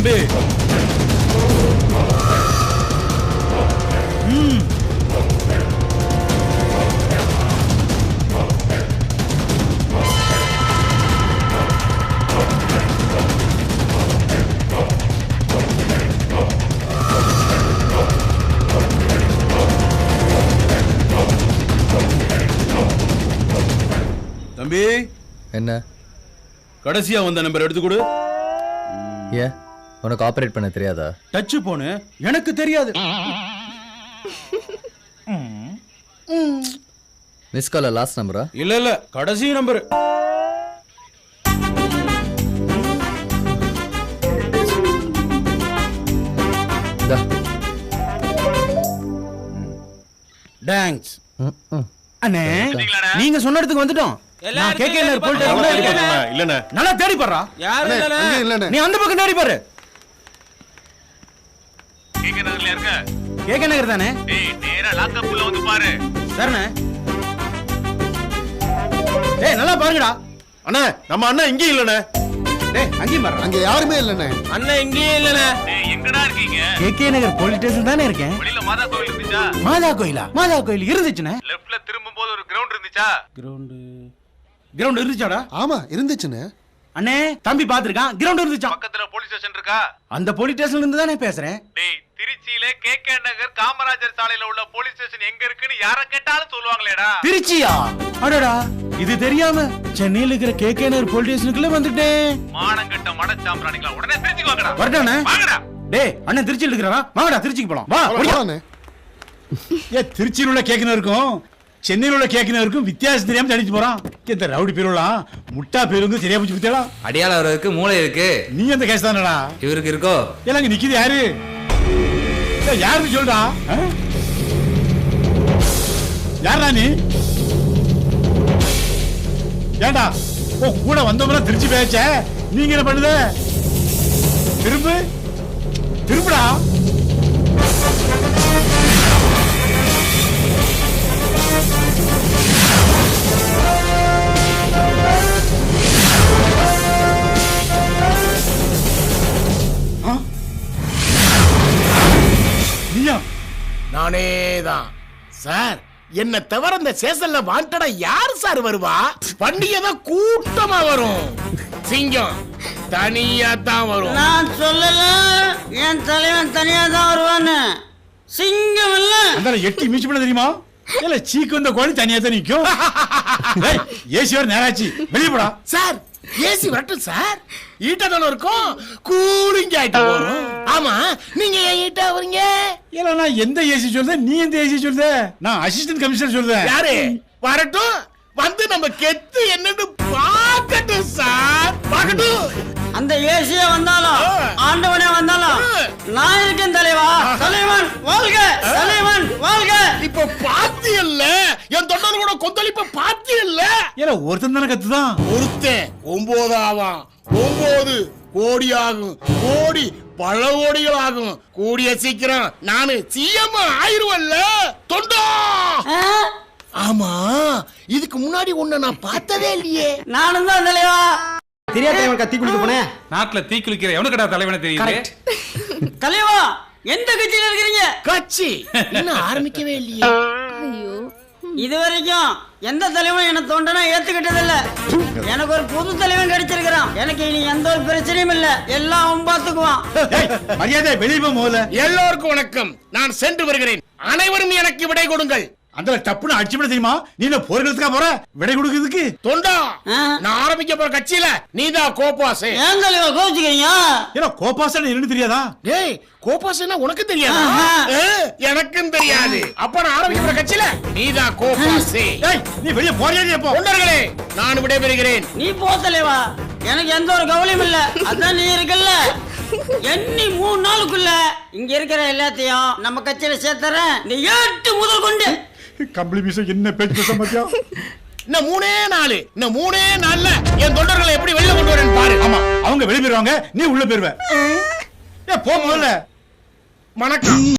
தம்பி. தம்பி என்ன கடைசியா வந்த நம்பர் எடுத்து கொடு. ஏன் உனக்கு ஆபரேட் பண்ண தெரியாதா? டச் போனு எனக்கு தெரியாது. மிஸ் கால லாஸ்ட் நம்பரா? இல்ல இல்ல கடைசி நம்பர். தேங்க்ஸ் அண்ணே. நீங்க சொன்ன இடத்துக்கு வந்துட்டோம். நான் கேக்கேனர் போல்ட் இல்லண்ணே. நல்லா தேடி பாறா. யாரு இல்லண்ணே. நீ அந்த பக்கம் தேடி பாரு. கேக்கேனர்ல இருக்க. கேக்கேனர் தானே? டேய் நேரா லாக்கப்ல வந்து பாரு. சரிண்ணே. டேய் நல்லா பாருங்கடா. அண்ணா நம்ம அண்ணா இங்கே இல்லண்ணே. டேய் அங்கேயும் பாரு. அங்க யாருமே இல்லண்ணே. அண்ணா இங்கேயே இல்லண்ணே. டேய் எங்கடா இருக்கீங்க? கேக்கேனர் போலீஸ் ஸ்டேஷன் தானே இருக்கேன். வெளியில மாதா கோயில் இருந்துச்சா? மாதா கோயிலா? மாதா கோயில் இருந்துச்சுனே. லெஃப்ட்ல திரும்பும்போது ஒரு கிரவுண்ட் இருந்துச்சா? கிரவுண்ட் இருந்துச்சாடா? ஆமா இருந்துச்சுண்ணே. அண்ணே தம்பி பாத்துருக்கான். கிரவுண்ட் இருந்துச்சா? பக்கத்துல போலீஸ் ஸ்டேஷன் இருக்கா? அந்த போலீஸ் ஸ்டேஷன்ல இருந்து தானே பேசுறேன். டேய் திருச்சியில கேகே நகர் காமராஜர் சாலையில உள்ள போலீஸ் ஸ்டேஷன் எங்க இருக்குன்னு யார கேட்டாலும் சொல்லுவாங்களேடா. திருச்சியா? அடடா இது தெரியாம சென்னையில இருக்கிற கேகேனர் போலீஸ் ஸ்டேஷனுக்குள்ள வந்துட்டேன். மானங்கட்ட மடச்சாம்பிராணிகளா உடனே திருச்சிக்கு வாங்கடா. வரட்டானே? வாங்கடா. டேய் அண்ணன் திருச்சியில இருக்கறா. வாங்கடா திருச்சிக்கு போலாம். வா போலானே. திருச்சியில உள்ள கேகேனருக்கும் சென்னையில உள்ள கேகேனருக்கும் வித்தியாசம் தெரியாம தடிச்சு போறான். இந்த ரவுடி பேருலாம் முட்டா பேருந்து சரியா போச்சு பத்தியாடா. அடியால அவருக்கு மூளை இருக்கு. நீ அந்த கேஸ் தானடா? இவருக்கு இருக்கோ? எல்லாம் இங்க நிக்குது யாரு? யாருன்னு சொல்றா. யாரா நீ? ஏண்டா கூட வந்தவங்க திருச்சி பேச்ச நீங்க என்ன பண்ணுத? திரும்பு திரும்புடா. நானேதான் சார். என்ன தவிர இந்த சேசல்ல வாண்டடா யார் சார் வருவா? பண்டிகை தான் கூட்டமா வரும். சிங்கம் தனியா தான் வரும். நான் சொல்லல என் தலைவன் தனியா தான் வருவான்னு. சிங்கம் இல்ல அந்த எட்டி மீச்சு பண்ண தெரியுமா? இல்ல சீக்கு வந்த கோழி தனியா தான் நிக்கும். ஏசி வர நேராச்சு வெளியே போடா. சார் ஏசி வரட்டும் சார். ஈட்டா தானே இருக்கும். கூலிங் ஆயிட்டு வரும். ஆமா நீங்க ஏன் ஈட்டா வரீங்க? இல்ல நான் எந்த ஏசி சொல்றேன், நீ எந்த ஏசி சொல்ற? நான் அசிஸ்டன்ட் கமிஷனர் சொல்றேன். யாரு வரட்டும் வந்து நம்ம கெத்து என்னன்னு பார்க்கட்டும் சார். பார்க்கட்டும். அந்த ஏசியே வந்தாலும் ஆண்டவனே வந்தாலும் நான் இருக்கேன் தலைவா. தலைவன் வாழ்க, தலைவன் வாழ்க. இப்ப பாத்தி இல்ல என் தொண்டர் கூட கொந்தளிப்ப பாத்தி இல்ல. இல்ல ஒருத்தன் தானே கத்துதான். ஒருத்தன் 9 ஆவான். 9 கோடி ஆகும். கோடி பல கோடிகள் ஆகும். கூடிய சீக்கிரம் நானு சிஎம் ஆயிருவல்ல தொண்டா. ஆமா இதுக்கு முன்னாடி உன்னை நான் பார்த்ததே இல்லையே. நானும் தான் தலைவா. தெரியாத தலைவன் கத்தி குளிக்க போனேன். நாட்டுல தீ குளிக்கிற எவனுக்கடா தலைவனை தெரியுது? தலைவா எந்த கட்சியில இருக்கிறீங்க? கட்சி இன்னும் ஆரம்பிக்கவே இல்லையே. இது வரைக்கும் எந்த தலைவனும் என்ன தோண்டனா ஏத்துக்கிட்டதில்ல. எனக்கு ஒரு புது தலைவன் கிடைச்சிருக்கிறான். எனக்கு இனி எந்த ஒரு பிரச்சனையும் இல்ல. எல்லாம் அவன் பாத்துக்குவான். மரியாதை வெளியே போ முதல்ல. எல்லோருக்கும் வணக்கம். நான் சென்று வருகிறேன். அனைவரும் எனக்கு விடை கொடுங்கள். அந்த டப்புன்னு அடிச்சு விட தெரியுமா? நீ என்ன போர்க்களத்துக்கா போற? விடை கொடுக்கிறதுக்கு தொண்டா நான் ஆரம்பிக்க போற கட்சியில நீதான் கோபாசே. ஏன் தலைவா கோச்சுக்கிறீங்க? ஏன்னா கோபாசன் என்னன்னு தெரியாதா? டேய் கோபாசனா உனக்கு தெரியாதா? எனக்கும் தெரியாது. அப்ப நான் ஆரம்பிக்க போற கட்சியில நீதான் கோபாசே. ஏய் நீ வெளிய போறியா? நீ போ. தொண்டர்களே நான் விடைபெறுகிறேன். நீ போ தலைவா. எனக்கு எந்த ஒரு கவலையும் இல்ல. அதான் நீ இருக்கல்ல. எண்ணி 3 நாளுக்குள்ள இங்க இருக்கிற எல்லாத்தையும் நம்ம கட்சியில சேர்த்தறேன். இந்த 8 முதல் கொண்டு கம்பளி மீச என்ன பேச்சு பேச மாட்டியா? இன்னும் 3 நாள்ல என் தொண்டர்களை எப்படி வெளிய கொண்டு வரேன்னு பாரு. ஆமா அவங்க வெளிய போயிருவாங்க, நீ உள்ள போயிருவ. போ முதல்ல. வணக்கம்.